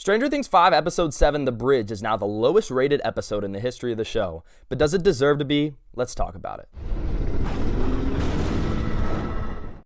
Stranger Things 5 Episode 7, The Bridge, is now the lowest rated episode in the history of the show. But does it deserve to be? Let's talk about it.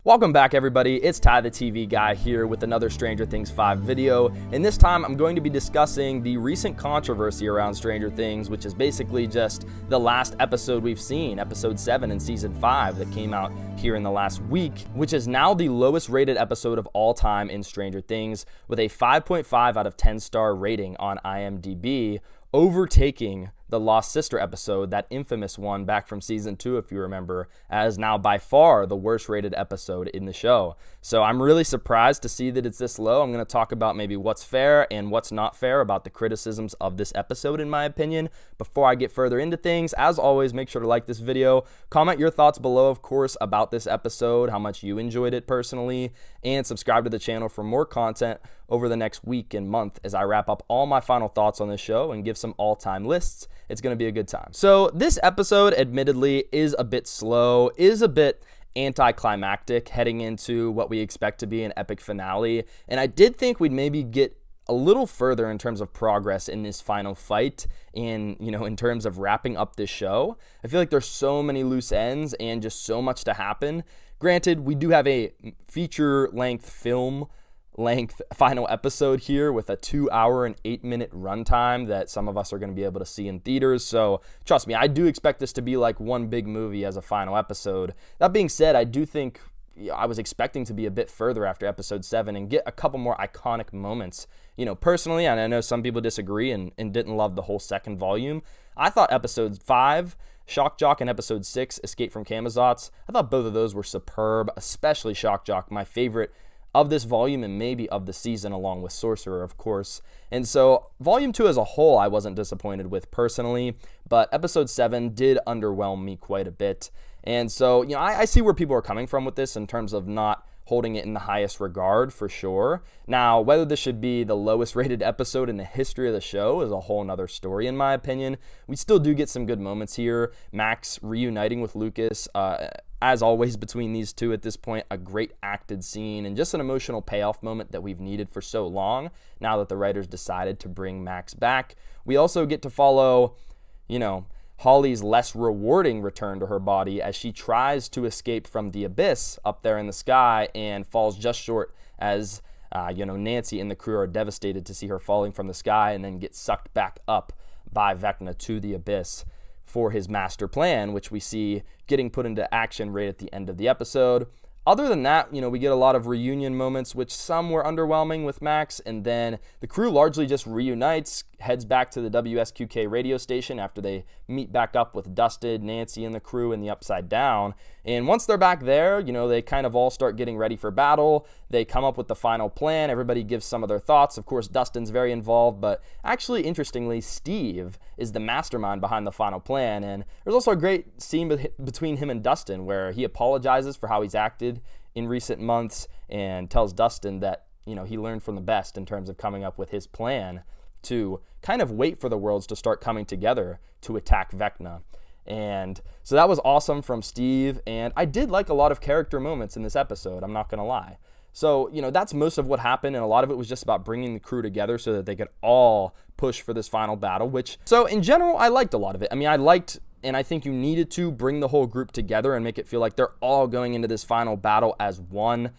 Welcome back, everybody. It's Ty the TV Guy here with another Stranger Things 5 video, and this time I'm going to be discussing the recent controversy around Stranger Things, which is basically just the last episode we've seen, Episode 7 in Season 5 that came out here in the last week, which is now the lowest rated episode of all time in Stranger Things with a 5.5 out of 10 star rating on IMDb, overtaking the Lost Sister episode, that infamous one back from Season 2, if you remember, as now by far the worst rated episode in the show. So I'm really surprised to see that it's this low. I'm going to talk about maybe what's fair and what's not fair about the criticisms of this episode, in my opinion. Before I get further into things, as always, make sure to like this video, comment your thoughts below, of course, about this episode, how much you enjoyed it personally, and subscribe to the channel for more content over the next week and month as I wrap up all my final thoughts on this show and give some all-time lists. It's going to be a good time. So this episode, admittedly, is a bit slow, is a bit anticlimactic heading into what we expect to be an epic finale. And I did think we'd maybe get a little further in terms of progress in this final fight in terms of wrapping up this show. I feel like there's so many loose ends and just so much to happen. Granted, we do have a feature-length film-length final episode here with a 2-hour and 8-minute runtime that some of us are going to be able to see in theaters. So trust me, I do expect this to be like one big movie as a final episode. That being said, I do think I was expecting to be a bit further after episode 7 and get a couple more iconic moments. Personally, and I know some people disagree and didn't love the whole second volume. I thought episode 5, Shock Jock, and episode 6, Escape from Camazotz, I thought both of those were superb, especially Shock Jock, my favorite of this volume and maybe of the season, along with Sorcerer, of course. And so volume 2 as a whole I wasn't disappointed with personally, but episode 7 did underwhelm me quite a bit. And so I see where people are coming from with this in terms of not holding it in the highest regard, for sure. Now, whether this should be the lowest rated episode in the history of the show is a whole nother story, in my opinion. We still do get some good moments here. Max reuniting with Lucas, as always, between these two at this point, a great acted scene and just an emotional payoff moment that we've needed for so long now that the writers decided to bring Max back. We also get to follow, Holly's less rewarding return to her body as she tries to escape from the abyss up there in the sky and falls just short as, Nancy and the crew are devastated to see her falling from the sky and then get sucked back up by Vecna to the abyss for his master plan, which we see getting put into action right at the end of the episode. Other than that, we get a lot of reunion moments, which some were underwhelming with Max, and then the crew largely just reunites, heads back to the WSQK radio station after they meet back up with Dusted, Nancy, and the crew in the Upside Down. And once they're back there, they kind of all start getting ready for battle. They come up with the final plan. Everybody gives some of their thoughts. Of course, Dustin's very involved, but actually, interestingly, Steve is the mastermind behind the final plan. And there's also a great scene between him and Dustin where he apologizes for how he's acted in recent months and tells Dustin that, he learned from the best in terms of coming up with his plan to kind of wait for the worlds to start coming together to attack Vecna. And so that was awesome from Steve, and I did like a lot of character moments in this episode, I'm not going to lie. So, that's most of what happened, and a lot of it was just about bringing the crew together so that they could all push for this final battle, so in general, I liked a lot of it. And I think you needed to bring the whole group together and make it feel like they're all going into this final battle as one.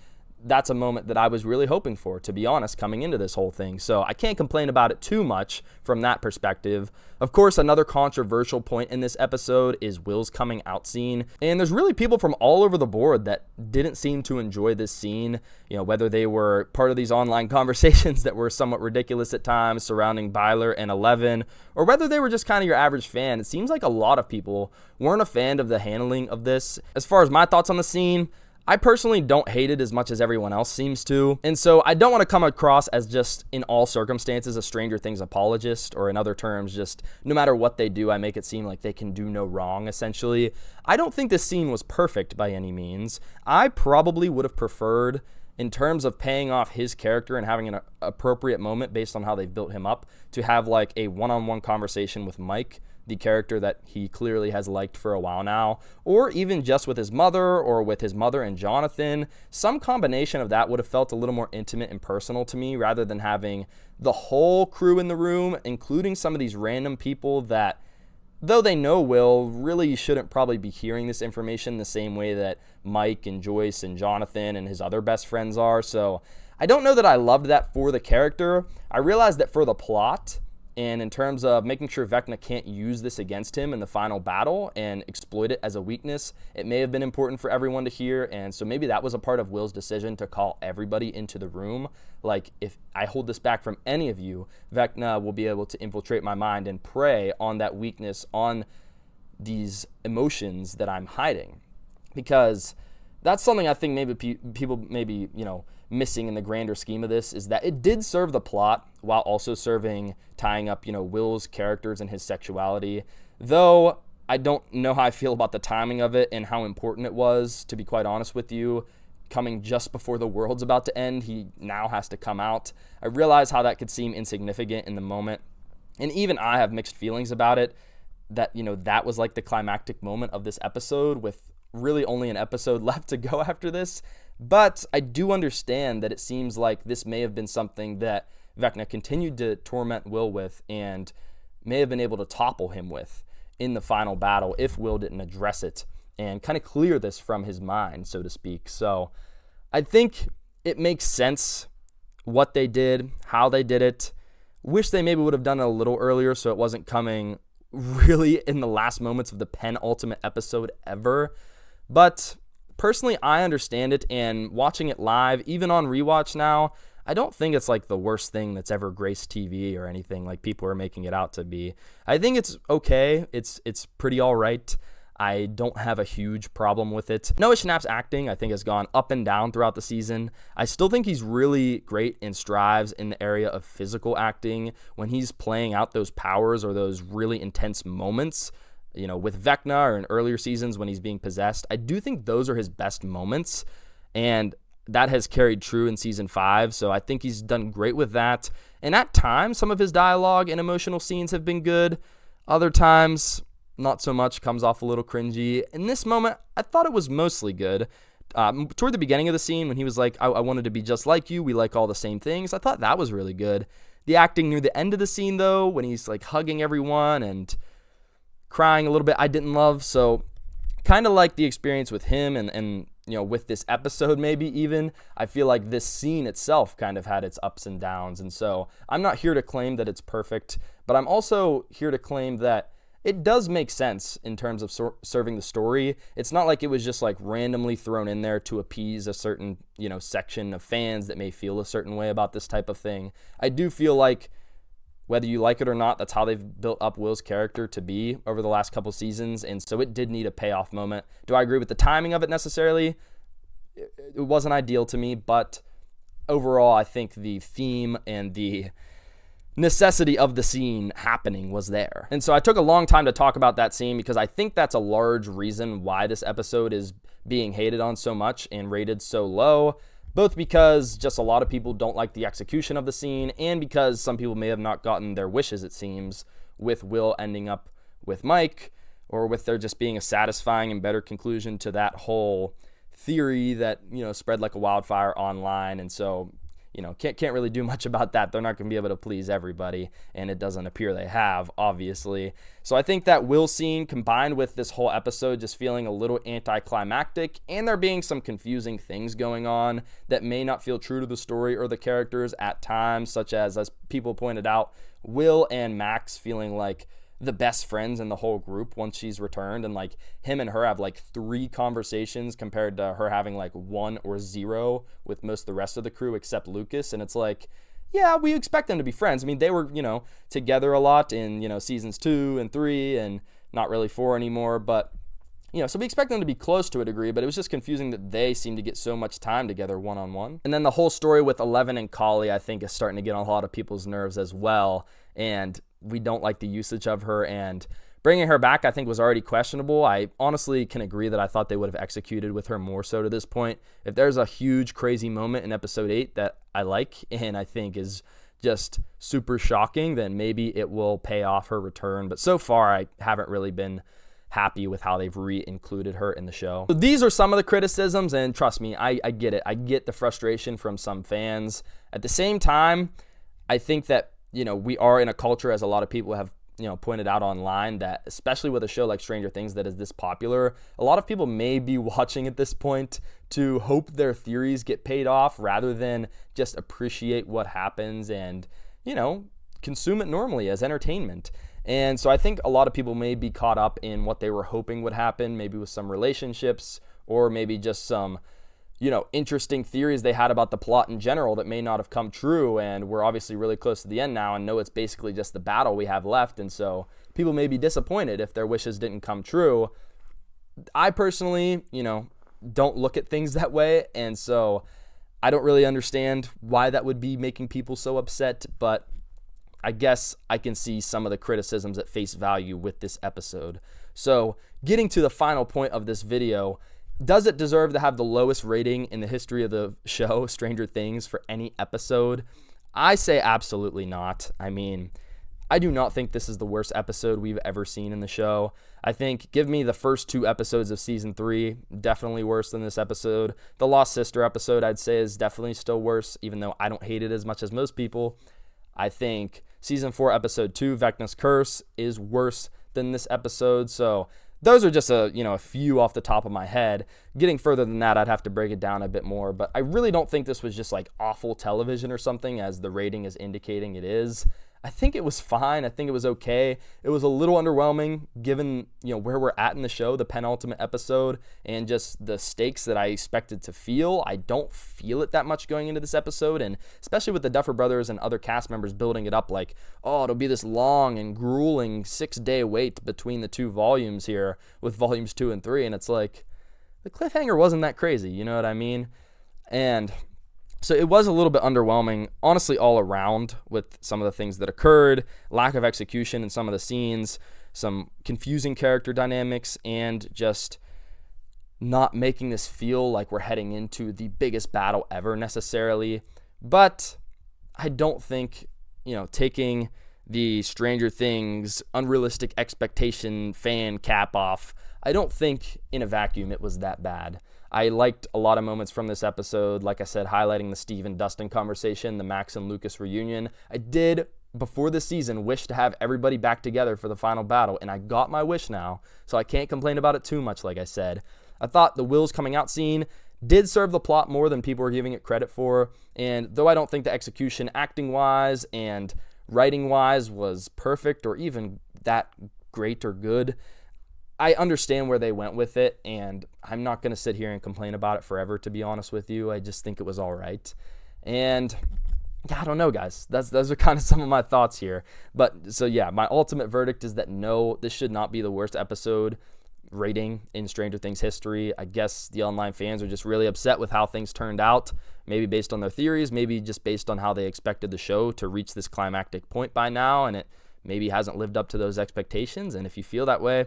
That's a moment that I was really hoping for, to be honest, coming into this whole thing. So I can't complain about it too much from that perspective. Of course, another controversial point in this episode is Will's coming out scene. And there's really people from all over the board that didn't seem to enjoy this scene, whether they were part of these online conversations that were somewhat ridiculous at times surrounding Byler and Eleven, or whether they were just kind of your average fan. It seems like a lot of people weren't a fan of the handling of this. As far as my thoughts on the scene, I personally don't hate it as much as everyone else seems to, and so I don't want to come across as just in all circumstances a Stranger Things apologist, or in other terms, just no matter what they do, I make it seem like they can do no wrong, essentially. I don't think this scene was perfect by any means. I probably would have preferred, in terms of paying off his character and having an appropriate moment based on how they've built him up, to have like a one-on-one conversation with Mike the character that he clearly has liked for a while now, or even just with his mother or with his mother and Jonathan. Some combination of that would have felt a little more intimate and personal to me rather than having the whole crew in the room, including some of these random people that, though they know Will, really shouldn't probably be hearing this information the same way that Mike and Joyce and Jonathan and his other best friends are. So I don't know that I loved that for the character. I realized that for the plot, and in terms of making sure Vecna can't use this against him in the final battle and exploit it as a weakness, it may have been important for everyone to hear. And so maybe that was a part of Will's decision to call everybody into the room. Like, if I hold this back from any of you, Vecna will be able to infiltrate my mind and prey on that weakness, on these emotions that I'm hiding. Because that's something I think maybe people maybe, missing in the grander scheme of this, is that it did serve the plot while also serving tying up, Will's characters and his sexuality. Though I don't know how I feel about the timing of it and how important it was, to be quite honest with you. Coming just before the world's about to end, he now has to come out. I realize how that could seem insignificant in the moment. And even I have mixed feelings about it, that, that was like the climactic moment of this episode with really only an episode left to go after this. But I do understand that it seems like this may have been something that Vecna continued to torment Will with and may have been able to topple him with in the final battle if Will didn't address it and kind of clear this from his mind, so to speak. So I think it makes sense what they did, how they did it. Wish they maybe would have done it a little earlier so it wasn't coming really in the last moments of the penultimate episode ever. But personally, I understand it, and watching it live, even on rewatch now, I don't think it's like the worst thing that's ever graced TV or anything like people are making it out to be. I think it's okay. It's pretty all right. I don't have a huge problem with it. Noah Schnapp's acting, I think, has gone up and down throughout the season. I still think he's really great and strives in the area of physical acting when he's playing out those powers or those really intense moments. With Vecna or in earlier seasons when he's being possessed, I do think those are his best moments, and that has carried true in season 5. So I think he's done great with that. And at times, some of his dialogue and emotional scenes have been good. Other times, not so much, comes off a little cringy. In this moment, I thought it was mostly good. Toward the beginning of the scene when he was like, I wanted to be just like you. We like all the same things. I thought that was really good. The acting near the end of the scene, though, when he's like hugging everyone and crying a little bit, I didn't love. So kind of like the experience with him and with this episode, maybe even, I feel like this scene itself kind of had its ups and downs. And so I'm not here to claim that it's perfect, but I'm also here to claim that it does make sense in terms of serving the story. It's not like it was just like randomly thrown in there to appease a certain, section of fans that may feel a certain way about this type of thing. I do feel like, whether you like it or not, that's how they've built up Will's character to be over the last couple seasons, and so it did need a payoff moment. Do I agree with the timing of it necessarily? It wasn't ideal to me, but overall, I think the theme and the necessity of the scene happening was there. And so I took a long time to talk about that scene because I think that's a large reason why this episode is being hated on so much and rated so low. Both because just a lot of people don't like the execution of the scene and because some people may have not gotten their wishes, it seems, with Will ending up with Mike, or with there just being a satisfying and better conclusion to that whole theory that, spread like a wildfire online. And so, can't really do much about that. They're not going to be able to please everybody, and it doesn't appear they have, obviously. So I think that Will scene combined with this whole episode just feeling a little anticlimactic, and there being some confusing things going on that may not feel true to the story or the characters at times, such as people pointed out, Will and Max feeling like the best friends in the whole group once she's returned, and like him and her have like 3 conversations compared to her having like 1 or 0 with most of the rest of the crew except Lucas. And it's like, yeah, we expect them to be friends. I mean, they were, together a lot in, seasons 2 and 3 and not really 4 anymore, but so we expect them to be close to a degree, but it was just confusing that they seem to get so much time together one-on-one. And then the whole story with Eleven and Kali, I think, is starting to get on a lot of people's nerves as well. And we don't like the usage of her, and bringing her back, I think, was already questionable. I honestly can agree that I thought they would have executed with her more so to this point. If there's a huge, crazy moment in episode 8 that I like and I think is just super shocking, then maybe it will pay off her return. But so far, I haven't really been happy with how they've re-included her in the show. So these are some of the criticisms, and trust me, I get it. I get the frustration from some fans. At the same time, I think that, we are in a culture, as a lot of people have pointed out online, that especially with a show like Stranger Things that is this popular, a lot of people may be watching at this point to hope their theories get paid off rather than just appreciate what happens and, consume it normally as entertainment. And so I think a lot of people may be caught up in what they were hoping would happen, maybe with some relationships or maybe just some interesting theories they had about the plot in general that may not have come true. And we're obviously really close to the end now and know it's basically just the battle we have left. And so people may be disappointed if their wishes didn't come true. I personally, don't look at things that way. And so I don't really understand why that would be making people so upset. But I guess I can see some of the criticisms at face value with this episode. So getting to the final point of this video, does it deserve to have the lowest rating in the history of the show, Stranger Things, for any episode? I say absolutely not. I mean, I do not think this is the worst episode we've ever seen in the show. I think give me the first 2 episodes of season 3, definitely worse than this episode. The Lost Sister episode, I'd say, is definitely still worse, even though I don't hate it as much as most people. I think season 4, episode 2, Vecna's Curse, is worse than this episode. So those are just a few off the top of my head. Getting further than that, I'd have to break it down a bit more. But I really don't think this was just like awful television or something, as the rating is indicating it is. I think it was fine. I think it was okay. It was a little underwhelming given, where we're at in the show, the penultimate episode, and just the stakes that I expected to feel. I don't feel it that much going into this episode, and especially with the Duffer Brothers and other cast members building it up like, oh, it'll be this long and grueling 6-day wait between the 2 volumes here with volumes 2 and 3, and it's like, the cliffhanger wasn't that crazy, you know what I mean? And so it was a little bit underwhelming, honestly, all around with some of the things that occurred, lack of execution in some of the scenes, some confusing character dynamics, and just not making this feel like we're heading into the biggest battle ever necessarily. But I don't think, taking the Stranger Things unrealistic expectation fan cap off, I don't think in a vacuum it was that bad. I liked a lot of moments from this episode, like I said, highlighting the Steve and Dustin conversation, the Max and Lucas reunion. I did, before the season, wish to have everybody back together for the final battle, and I got my wish now, so I can't complain about it too much, like I said. I thought the Will's coming out scene did serve the plot more than people were giving it credit for, and though I don't think the execution acting-wise and writing-wise was perfect or even that great or good, I understand where they went with it, and I'm not going to sit here and complain about it forever, to be honest with you. I just think it was all right. And I don't know, guys. Those are kind of some of my thoughts here. But so yeah, my ultimate verdict is that no, this should not be the worst episode rating in Stranger Things history. I guess the online fans are just really upset with how things turned out, maybe based on their theories, maybe just based on how they expected the show to reach this climactic point by now, and it maybe hasn't lived up to those expectations. And if you feel that way,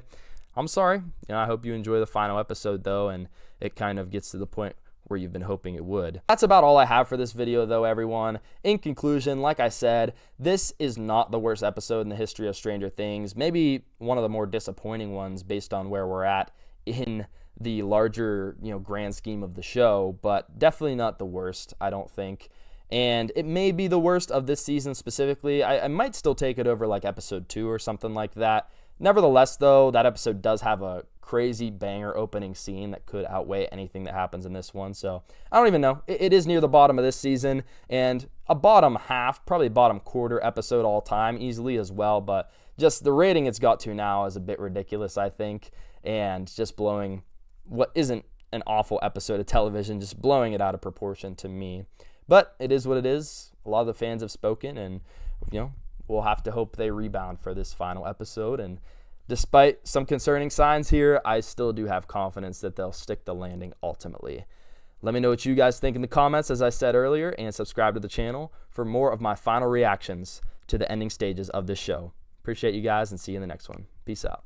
I'm sorry. I hope you enjoy the final episode, though, and it kind of gets to the point where you've been hoping it would. That's about all I have for this video, though, everyone. In conclusion, like I said, this is not the worst episode in the history of Stranger Things. Maybe one of the more disappointing ones based on where we're at in the larger, grand scheme of the show, but definitely not the worst, I don't think. And it may be the worst of this season specifically. I might still take it over like episode 2 or something like that. Nevertheless, though, that episode does have a crazy banger opening scene that could outweigh anything that happens in this one. So I don't even know. It is near the bottom of this season, and a bottom half, probably bottom quarter episode all time easily as well. But just the rating it's got to now is a bit ridiculous, I think, and just blowing what isn't an awful episode of television, just blowing it out of proportion to me. But it is what it is. A lot of the fans have spoken, and we'll have to hope they rebound for this final episode. And despite some concerning signs here, I still do have confidence that they'll stick the landing ultimately. Let me know what you guys think in the comments, as I said earlier, and subscribe to the channel for more of my final reactions to the ending stages of this show. Appreciate you guys, and see you in the next one. Peace out.